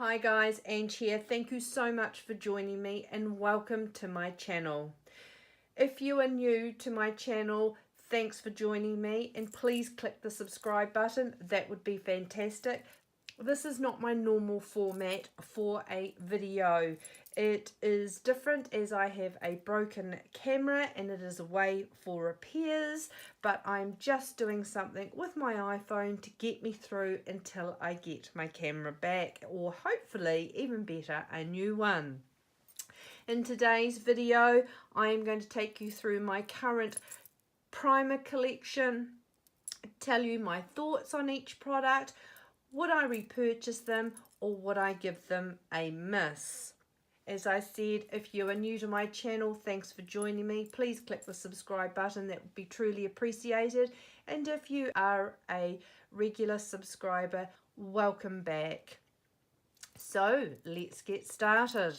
Hi guys, Ange here. Thank you so much for joining me and welcome to my channel. If you are new to my channel, thanks for joining me and please click the subscribe button. That would be fantastic. This is not my normal format for a video. It is different as I have a broken camera and it is away for repairs, but I'm just doing something with my iPhone to get me through until I get my camera back, or hopefully even better, a new one. In today's video, I am going to take you through my current primer collection, tell you my thoughts on each product. Would I repurchase them or would I give them a miss? As I said, if you are new to my channel, thanks for joining me. Please click the subscribe button. That would be truly appreciated. And if you are a regular subscriber, welcome back. So let's get started.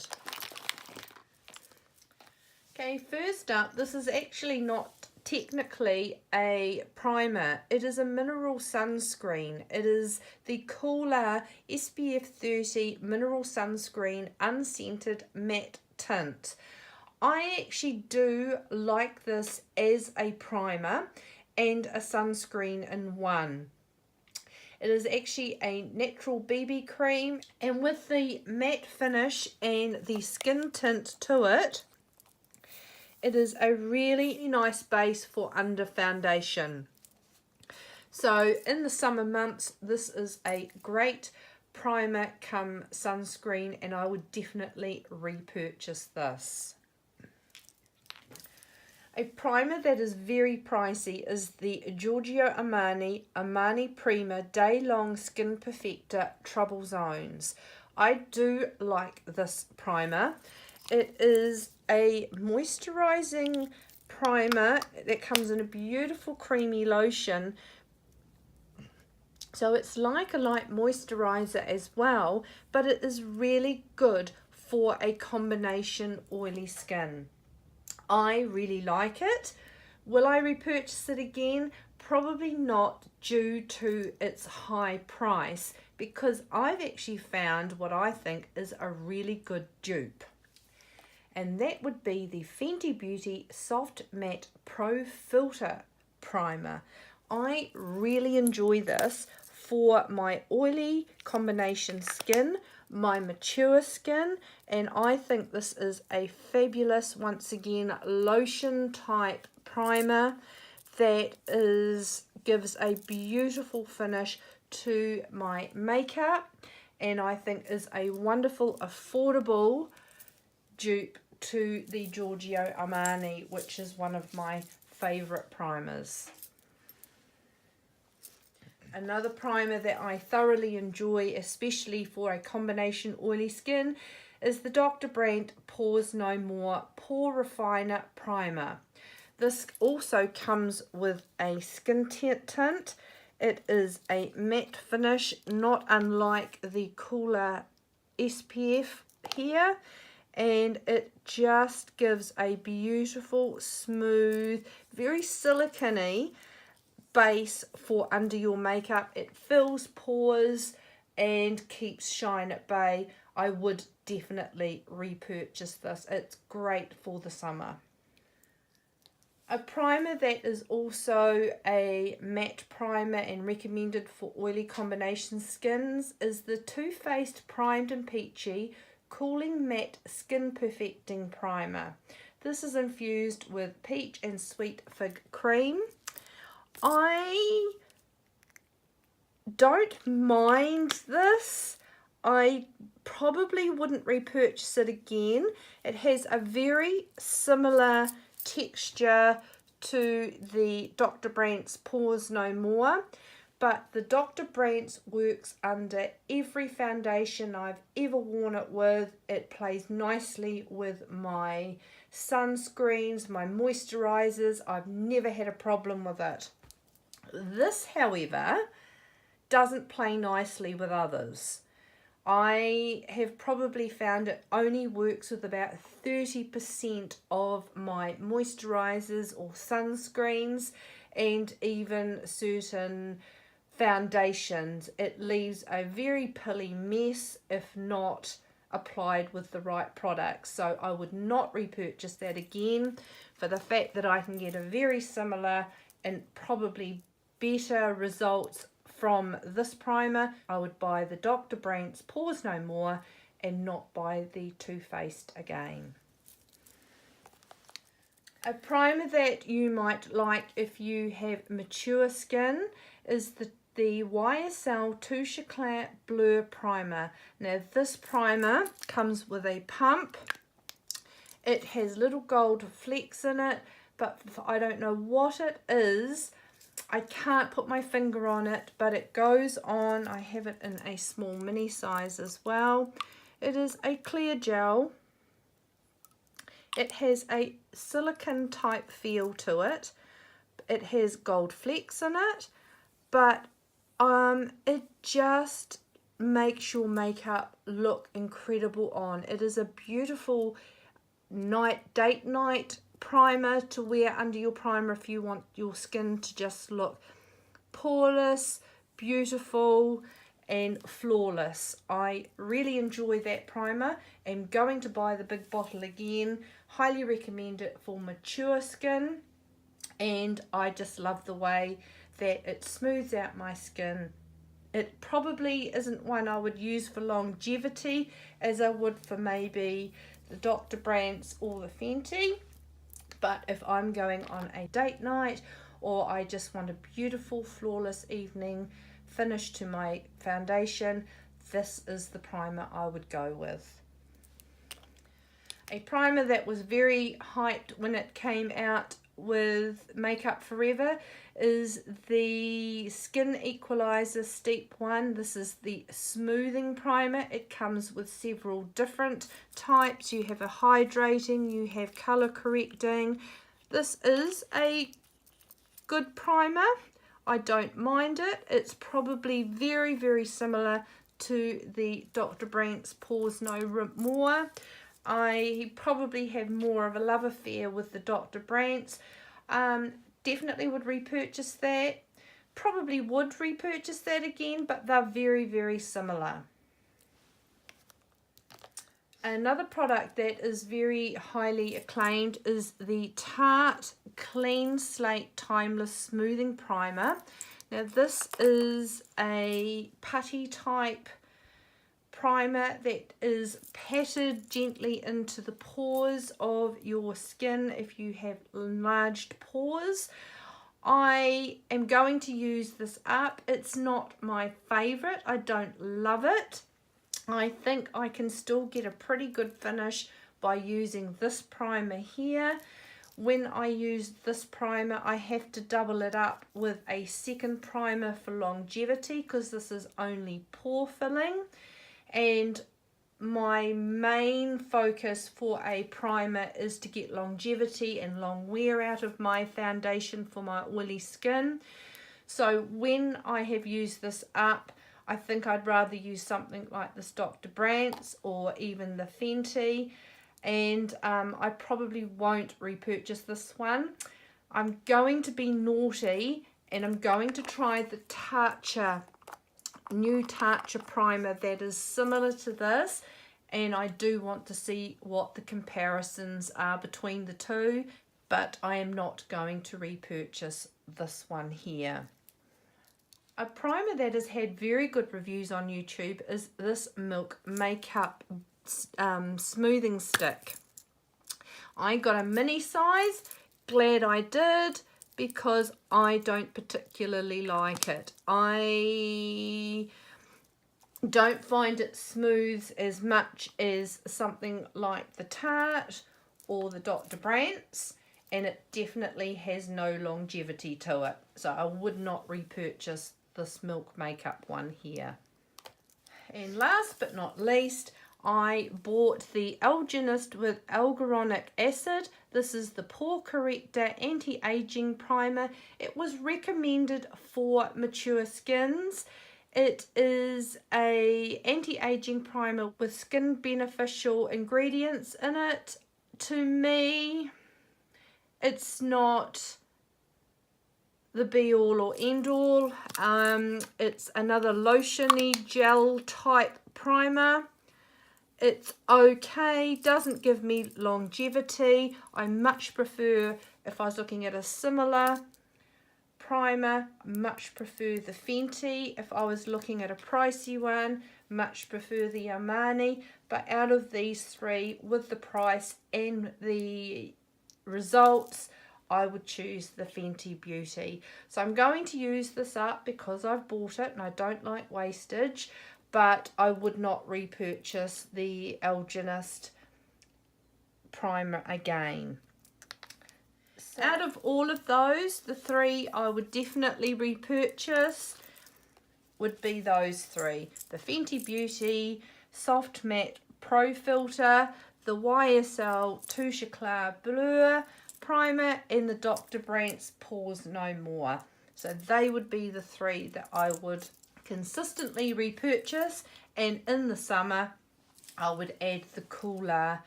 Okay, first up, this is actually not technically a primer. It is a mineral sunscreen. It is the Coola SPF 30 mineral sunscreen unscented matte tint. I actually do like this as a primer and a sunscreen in one. It is actually a natural BB cream, and with the matte finish and the skin tint to it, it is a really nice base for under foundation. So in the summer months, this is a great primer come sunscreen, and I would definitely repurchase this. A primer that is very pricey is the Giorgio Armani Prima Day Long Skin Perfector Trouble Zones. I do like this primer. It is a moisturizing primer that comes in a beautiful creamy lotion. So it's like a light moisturizer as well, but it is really good for a combination oily skin. I really like it. Will I repurchase it again? Probably not, due to its high price, because I've actually found what I think is a really good dupe. And that would be the Fenty Beauty Soft Matte Pro Filter Primer. I really enjoy this for my oily combination skin, my mature skin, and I think this is a fabulous, once again, lotion type primer that gives a beautiful finish to my makeup, and I think is a wonderful, affordable dupe to the Giorgio Armani, which is one of my favorite primers. Another primer that I thoroughly enjoy, especially for a combination oily skin, is the Dr. Brandt Pores No More Pore Refiner Primer. This also comes with a skin tint. It is a matte finish, not unlike the Coola SPF here, and it just gives a beautiful, smooth, very silicone-y base for under your makeup. It fills pores and keeps shine at bay. I would definitely repurchase this. It's great for the summer. A primer that is also a matte primer and recommended for oily combination skins is the Too Faced Primed and Peachy Cooling Matte Skin Perfecting Primer. This is infused with peach and sweet fig cream. I don't mind this. I probably wouldn't repurchase it again. It has a very similar texture to the Dr. Brandt's Pores No More, but the Dr. Brandt's works under every foundation I've ever worn it with. It plays nicely with my sunscreens, my moisturizers. I've never had a problem with it. This, however, doesn't play nicely with others. I have probably found it only works with about 30% of my moisturizers or sunscreens, and even certain foundations. It leaves a very pilly mess if not applied with the right products. So I would not repurchase that again, for the fact that I can get a very similar and probably better results from this primer. I would buy the Dr. Brandt's Pores No More and not buy the Too Faced again. A primer that you might like if you have mature skin is the YSL Touche Eclat Blur Primer. Now this primer comes with a pump. It has little gold flecks in it, but I don't know what it is. I can't put my finger on it, but it goes on. I have it in a small mini size as well. It is a clear gel. It has a silicone type feel to it. It has gold flecks in it, but it just makes your makeup look incredible on. It is a beautiful date night primer to wear under your primer if you want your skin to just look poreless, beautiful and flawless. I really enjoy that primer. I'm going to buy the big bottle again. Highly recommend it for mature skin, and I just love the way that it smooths out my skin. It probably isn't one I would use for longevity as I would for maybe the Dr. Brandt's or the Fenty, but if I'm going on a date night or I just want a beautiful flawless evening finish to my foundation, this is the primer I would go with. A primer that was very hyped when it came out with Makeup Forever is the Skin Equaliser Step 1. This is the smoothing primer. It comes with several different types. You have a hydrating, you have colour correcting. This is a good primer. I don't mind it. It's probably very, very similar to the Dr. Brandt's Pores No More. I probably have more of a love affair with the Dr. Brandt's. Definitely would repurchase that. Probably would repurchase that again, but they're very, very similar. Another product that is very highly acclaimed is the Tarte Clean Slate Timeless Smoothing Primer. Now this is a putty type primer that is patted gently into the pores of your skin if you have enlarged pores. I am going to use this up. It's not my favorite. I don't love it. I think I can still get a pretty good finish by using this primer here. When I use this primer, I have to double it up with a second primer for longevity because this is only pore filling. And my main focus for a primer is to get longevity and long wear out of my foundation for my oily skin. So when I have used this up, I think I'd rather use something like this Dr. Brandt's or even the Fenty, and I probably won't repurchase this one. I'm going to be naughty and I'm going to try the Tarte new Touche primer that is similar to this, and I do want to see what the comparisons are between the two, but I am not going to repurchase this one here. A primer that has had very good reviews on YouTube is this Milk Makeup Smoothing Stick. I got a mini size, glad I did, because I don't particularly like it. I don't find it smooth as much as something like the Tarte or the Dr. Brandt's, and it definitely has no longevity to it. So I would not repurchase this Milk Makeup one here. And last but not least, I bought the Algenist with hyaluronic acid. This is the Pore Corrector Anti-Aging Primer. It was recommended for mature skins. It is a anti-aging primer with skin beneficial ingredients in it. To me, it's not the be all or end all. It's another lotiony gel type primer. It's okay, doesn't give me longevity. I much prefer, if I was looking at a similar primer, much prefer the Fenty. If I was looking at a pricey one, much prefer the Armani. But out of these three, with the price and the results, I would choose the Fenty Beauty. So I'm going to use this up because I've bought it and I don't like wastage, but I would not repurchase the Algenist primer again. So out of all of those, the three I would definitely repurchase would be those three. The Fenty Beauty Soft Matte Pro Filter, the YSL Touche Eclat Blur primer, and the Dr. Brandts Pores No More. So they would be the three that I would consistently repurchase, and in the summer I would add the Coola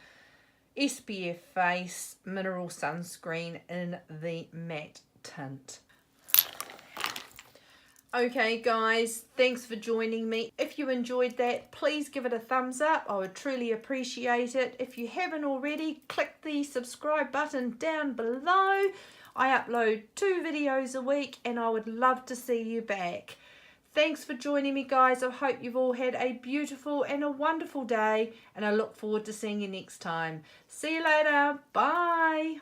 SPF Face Mineral Sunscreen in the matte tint. Okay guys, thanks for joining me. If you enjoyed that, please give it a thumbs up. I would truly appreciate it. If you haven't already, click the subscribe button down below. I upload 2 videos a week and I would love to see you back. Thanks for joining me guys. I hope you've all had a beautiful and a wonderful day, and I look forward to seeing you next time. See you later. Bye.